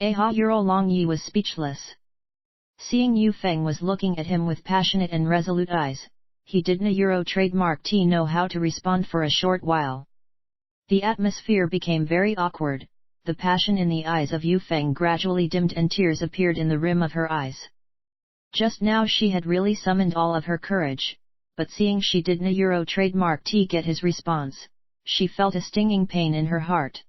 Aha Euro Long Yi was speechless. Seeing Yu Feng was looking at him with passionate and resolute eyes, he didn't Euro trademark T know how to respond for a short while. The atmosphere became very awkward, the passion in the eyes of Yu Feng gradually dimmed and tears appeared in the rim of her eyes. Just now she had really summoned all of her courage, but seeing she didn't Euro trademark T get his response, she felt a stinging pain in her heart.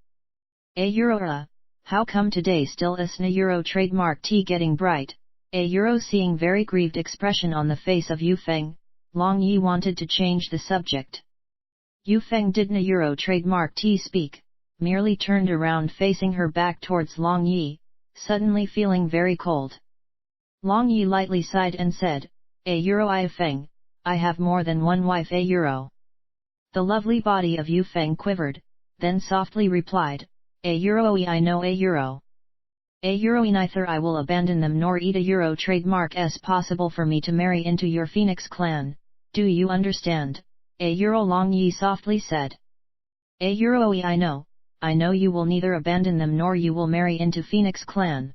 Euro how come today still isn't Euro trademark T getting bright? Euro seeing very grieved expression on the face of Yu Feng, Long Yi wanted to change the subject. Yu Feng didn't Euro trademark T speak, merely turned around facing her back towards Long Yi, suddenly feeling very cold. Long Yi lightly sighed and said, Euro Yu Feng, I have more than one wife Euro. The lovely body of Yu Feng quivered, then softly replied, Euro I know Euro. Euro neither I will abandon them nor eat Euro trademark s possible for me to marry into your Phoenix clan, do you understand? Euro Long Yi softly said. Euro I know you will neither abandon them nor you will marry into Phoenix clan.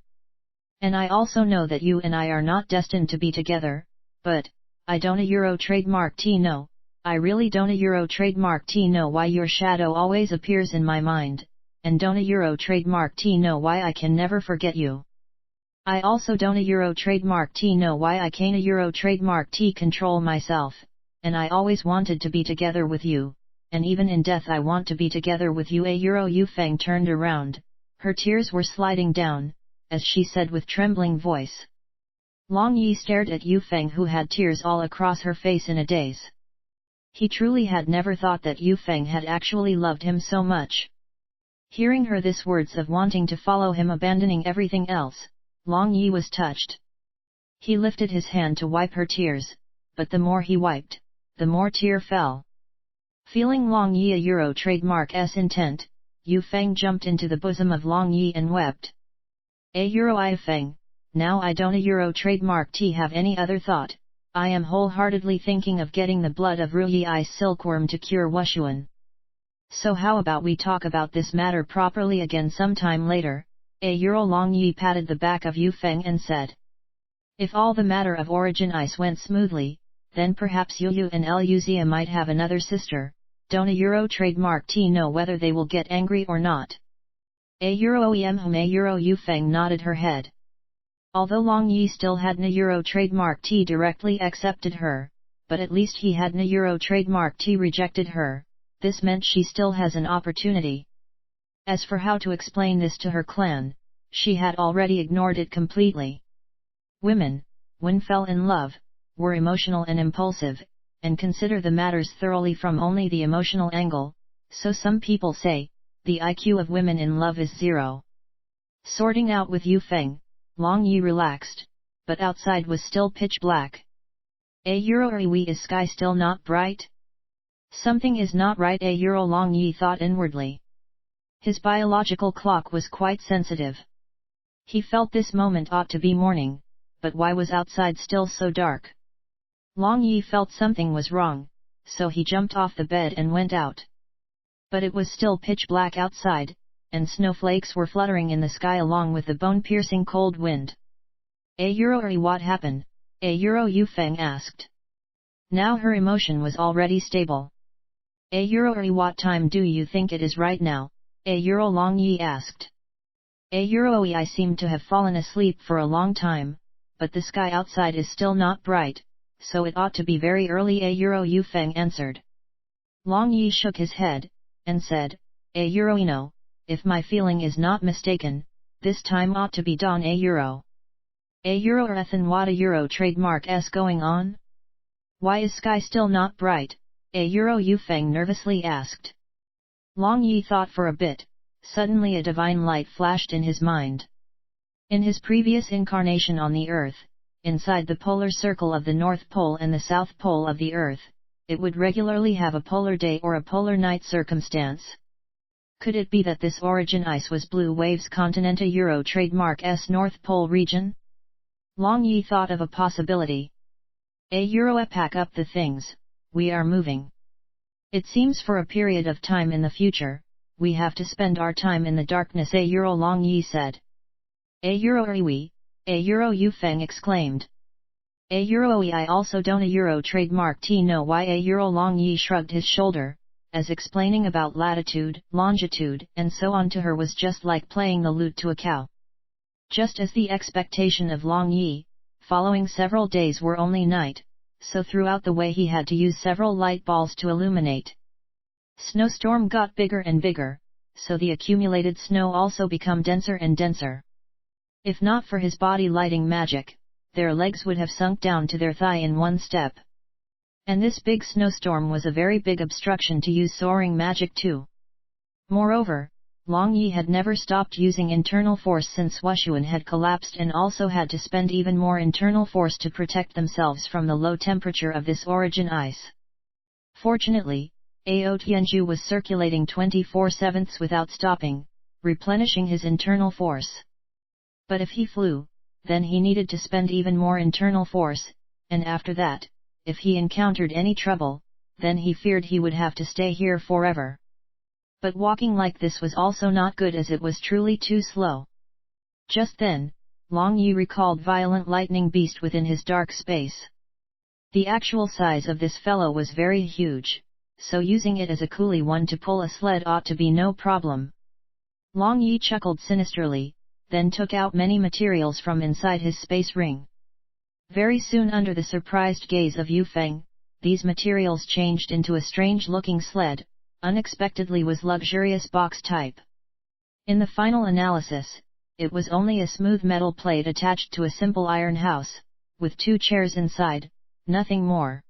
And I also know that you and I are not destined to be together, but, I don't Euro trademark T know, I really don't Euro trademark T know why your shadow always appears in my mind, and don't Euro trademark T know why I can never forget you. I also don't Euro trademark T know why I can't Euro trademark T control myself, and I always wanted to be together with you, and even in death I want to be together with you. Euro Yu Feng turned around, her tears were sliding down, as she said with trembling voice. Long Yi stared at Yu Feng who had tears all across her face in a daze. He truly had never thought that Yu Feng had actually loved him so much. Hearing her this words of wanting to follow him abandoning everything else, Long Yi was touched. He lifted his hand to wipe her tears, but the more he wiped, the more tear fell. Feeling Long Yi Euro trademark s intent, Yu Feng jumped into the bosom of Long Yi and wept. Euro Yu Feng, now I don't Euro trademark T have any other thought, I am wholeheartedly thinking of getting the blood of Ruyi I silkworm to cure Wushuan. So how about we talk about this matter properly again sometime later? Euro Long Yi patted the back of Yu Feng and said. If all the matter of Origin Ice went smoothly, then perhaps Yu and Luzia might have another sister, don't Euro trademark T know whether they will get angry or not. Euro Euro Yu Feng nodded her head. Although Long Yi still hadn't Euro trademark T directly accepted her, but at least he hadn't Euro trademark T rejected her. This meant she still has an opportunity. As for how to explain this to her clan, she had already ignored it completely. Women, when fell in love, were emotional and impulsive, and consider the matters thoroughly from only the emotional angle, so some people say, the IQ of women in love is 0. Sorting out with Yu Feng, Long Yi relaxed, but outside was still pitch black. Euro is sky still not bright? Something is not right. Euro Long Yi thought inwardly. His biological clock was quite sensitive. He felt this moment ought to be morning, but why was outside still so dark? Long Yi felt something was wrong, so he jumped off the bed and went out. But it was still pitch black outside, and snowflakes were fluttering in the sky along with the bone-piercing cold wind. Euro what happened? Euro Yu Feng asked. Now her emotion was already stable. Euro what time do you think it is right now? Euro Long Yi asked. Euro I seem to have fallen asleep for a long time, but the sky outside is still not bright, so it ought to be very early. Euro Yu Feng answered. Long Yi shook his head, and said, Euro no, if my feeling is not mistaken, this time ought to be dawn. Euro Ethan what Euro trademark s going on? Why is sky still not bright? Euro Yu Feng nervously asked. Long Yi thought for a bit, suddenly a divine light flashed in his mind. In his previous incarnation on the Earth, inside the polar circle of the North Pole and the South Pole of the Earth, it would regularly have a polar day or a polar night circumstance. Could it be that this origin ice was Blue Waves Continenta Euro trademark S North Pole region? Long Yi thought of a possibility. Euro pack up the things, we are moving. It seems for a period of time in the future, we have to spend our time in the darkness. Euro Long Yi said. A euro Iwi, a euro Yu Feng exclaimed. A euro I also don't a euro trademark T no why a euro Long Yi shrugged his shoulder, as explaining about latitude, longitude, and so on to her was just like playing the lute to a cow. Just as the expectation of Long Yi, following several days were only night, so throughout the way he had to use several light balls to illuminate. Snowstorm got bigger and bigger, so the accumulated snow also become denser and denser. If not for his body lighting magic, their legs would have sunk down to their thigh in one step. And this big snowstorm was a very big obstruction to use soaring magic too. Moreover, Long Yi had never stopped using internal force since Wushuan had collapsed and also had to spend even more internal force to protect themselves from the low temperature of this origin ice. Fortunately, Ao Tianju was circulating 24/7 without stopping, replenishing his internal force. But if he flew, then he needed to spend even more internal force, and after that, if he encountered any trouble, then he feared he would have to stay here forever. But walking like this was also not good as it was truly too slow. Just then, Long Yi recalled Violent Lightning Beast within his dark space. The actual size of this fellow was very huge, so using it as a coolie one to pull a sled ought to be no problem. Long Yi chuckled sinisterly, then took out many materials from inside his space ring. Very soon under the surprised gaze of Yu Feng, these materials changed into a strange-looking sled, unexpectedly was luxurious box type. In the final analysis, it was only a smooth metal plate attached to a simple iron house, with 2 chairs inside, nothing more.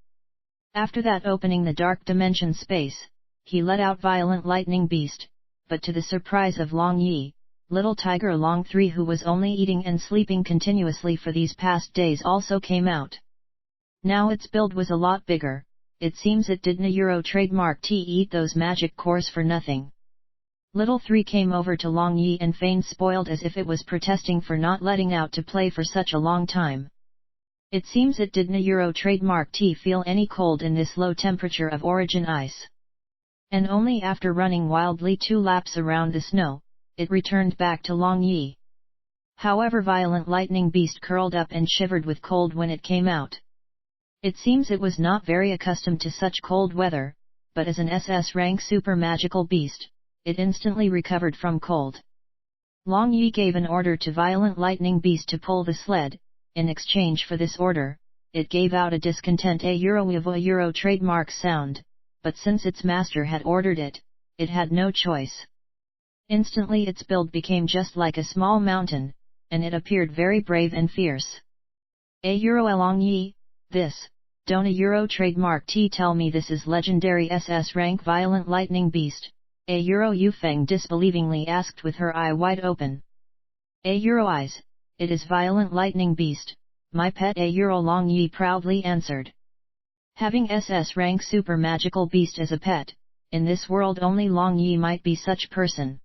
After that, opening the dark dimension space, he let out Violent Lightning Beast, but to the surprise of Long Yi, little Tiger Long 3 who was only eating and sleeping continuously for these past days also came out. Now its build was a lot bigger. It seems it didn't a Euro trademark T eat those magic cores for nothing. Little 3 came over to Long Yi and feigned spoiled as if it was protesting for not letting out to play for such a long time. It seems it didn't a Euro trademark T feel any cold in this low temperature of origin ice. And only after running wildly 2 laps around the snow, it returned back to Long Yi. However, Violent Lightning Beast curled up and shivered with cold when it came out. It seems it was not very accustomed to such cold weather, but as an SS rank super magical beast, it instantly recovered from cold. Long Yi gave an order to Violent Lightning Beast to pull the sled. In exchange for this order, it gave out a discontent a Euro trademark sound, but since its master had ordered it, it had no choice. Instantly its build became just like a small mountain, and it appeared very brave and fierce. A Euro Long Yi, this, don't a Euro trademark T tell me this is legendary SS rank Violent Lightning Beast, a Euro Yu Feng disbelievingly asked with her eye wide open. A Euro eyes, it is Violent Lightning Beast, my pet a Euro Long Yi proudly answered. Having SS rank super magical beast as a pet, in this world only Long Yi might be such person.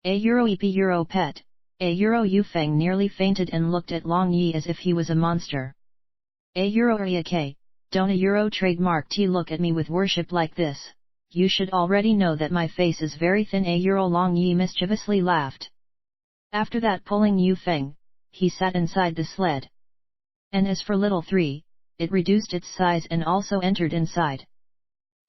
A Euro EP Euro pet, a Euro Yu Feng nearly fainted and looked at Long Yi as if he was a monster. A Euro K, don't a Euro trademark T look at me with worship like this, you should already know that my face is very thin a Euro Long Yi mischievously laughed. After that, pulling Yu Feng, he sat inside the sled. And as for little 3, it reduced its size and also entered inside.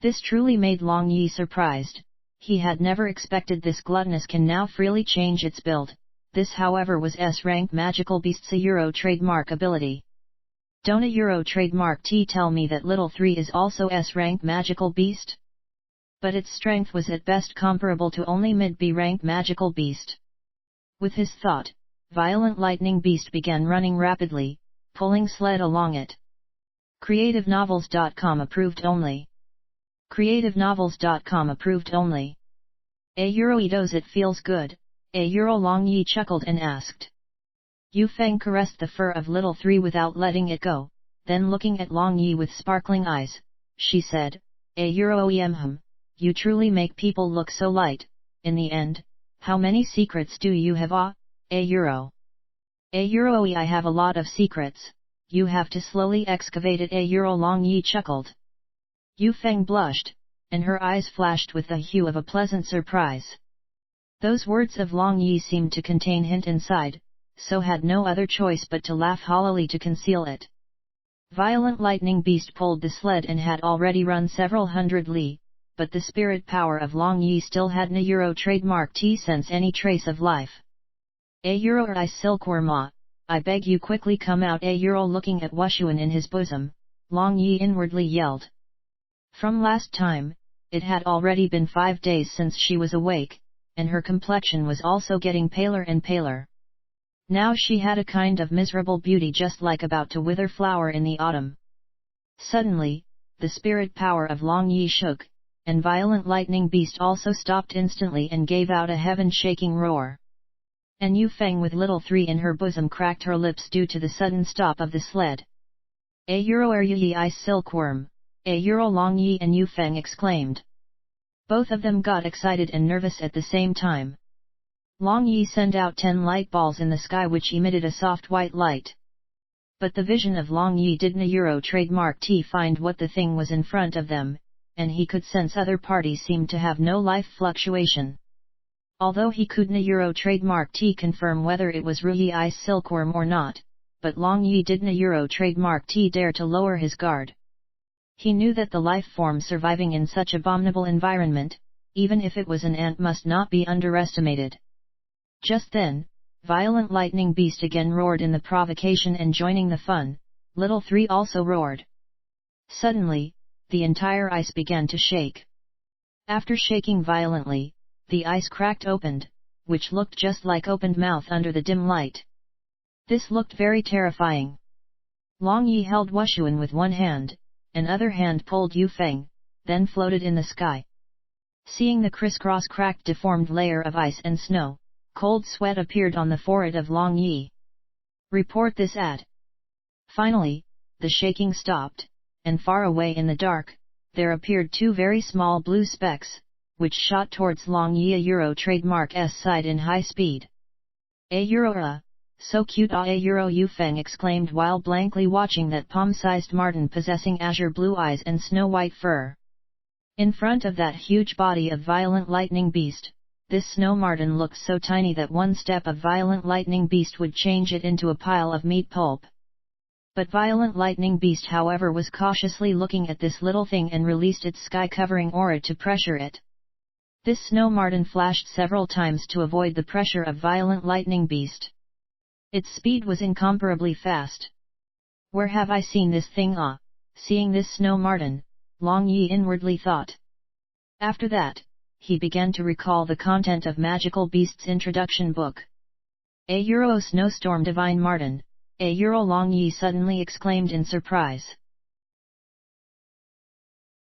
This truly made Long Yi surprised. He had never expected this gluttonous can now freely change its build. This however was S-rank magical beast's a Euro trademark ability. Don't a Euro trademark T tell me that little 3 is also S-rank magical beast? But its strength was at best comparable to only mid-B rank magical beast. With his thought, Violent Lightning Beast began running rapidly, pulling sled along it. CreativeNovels.com approved only. CreativeNovels.com approved only. A Euro Edos it feels good, a Euro Long Yi chuckled and asked. Yu Feng caressed the fur of little 3 without letting it go, then looking at Long Yi with sparkling eyes, she said, a Euro you truly make people look so light. In the end, how many secrets do you have a Euro? A Euro I have a lot of secrets, you have to slowly excavate it a Euro Long Yi chuckled. Yu Feng blushed, and her eyes flashed with the hue of a pleasant surprise. Those words of Long Yi seemed to contain hint inside, so had no other choice but to laugh hollowly to conceal it. Violent Lightning Beast pulled the sled and had already run several hundred li, but the spirit power of Long Yi still had na Euro trademark T sense any trace of life. A Euro I Silkworm ah, I beg you quickly come out. A Euro looking at Wushuan in his bosom, Long Yi inwardly yelled. From last time, it had already been 5 days since she was awake, and her complexion was also getting paler and paler. Now she had a kind of miserable beauty just like about to wither flower in the autumn. Suddenly, the spirit power of Long Yi shook, and Violent Lightning Beast also stopped instantly and gave out a heaven-shaking roar. And Yu Feng with little 3 in her bosom cracked her lips due to the sudden stop of the sled. A Euro er yi I Silkworm, A Euro Long Yi and Yu Feng exclaimed. Both of them got excited and nervous at the same time. Long Yi sent out 10 light balls in the sky which emitted a soft white light. But the vision of Long Yi did na Euro trademark T find what the thing was in front of them, and he could sense other parties seemed to have no life fluctuation. Although he could na Euro trademark T confirm whether it was Ruyi I's silkworm or not, but Long Yi did na Euro trademark T dare to lower his guard. He knew that the life form surviving in such abominable environment, even if it was an ant, must not be underestimated. Just then, Violent Lightning Beast again roared in the provocation and joining the fun, Little 3 also roared. Suddenly, the entire ice began to shake. After shaking violently, the ice cracked opened, which looked just like opened mouth under the dim light. This looked very terrifying. Long Yi held Wushuan with one hand, and other hand pulled Yu Feng, then floated in the sky. Seeing the crisscross cracked deformed layer of ice and snow, cold sweat appeared on the forehead of Long Yi. Report this at. Finally, the shaking stopped, and far away in the dark, there appeared 2 very small blue specks, which shot towards Long Yi. A Euro trademark S side in high speed. A Euro so cute A Euro, Yu Feng exclaimed while blankly watching that palm-sized marten possessing azure blue eyes and snow-white fur. In front of that huge body of Violent Lightning Beast, this snow marten looked so tiny that one step of Violent Lightning Beast would change it into a pile of meat pulp. But Violent Lightning Beast, however, was cautiously looking at this little thing and released its sky-covering aura to pressure it. This snow marten flashed several times to avoid the pressure of Violent Lightning Beast. Its speed was incomparably fast. Where have I seen this thing? Seeing this snow marten, Long Yi inwardly thought. After that, he began to recall the content of Magical Beasts introduction book. A Euro snowstorm divine marten, A Euro Long Yi suddenly exclaimed in surprise.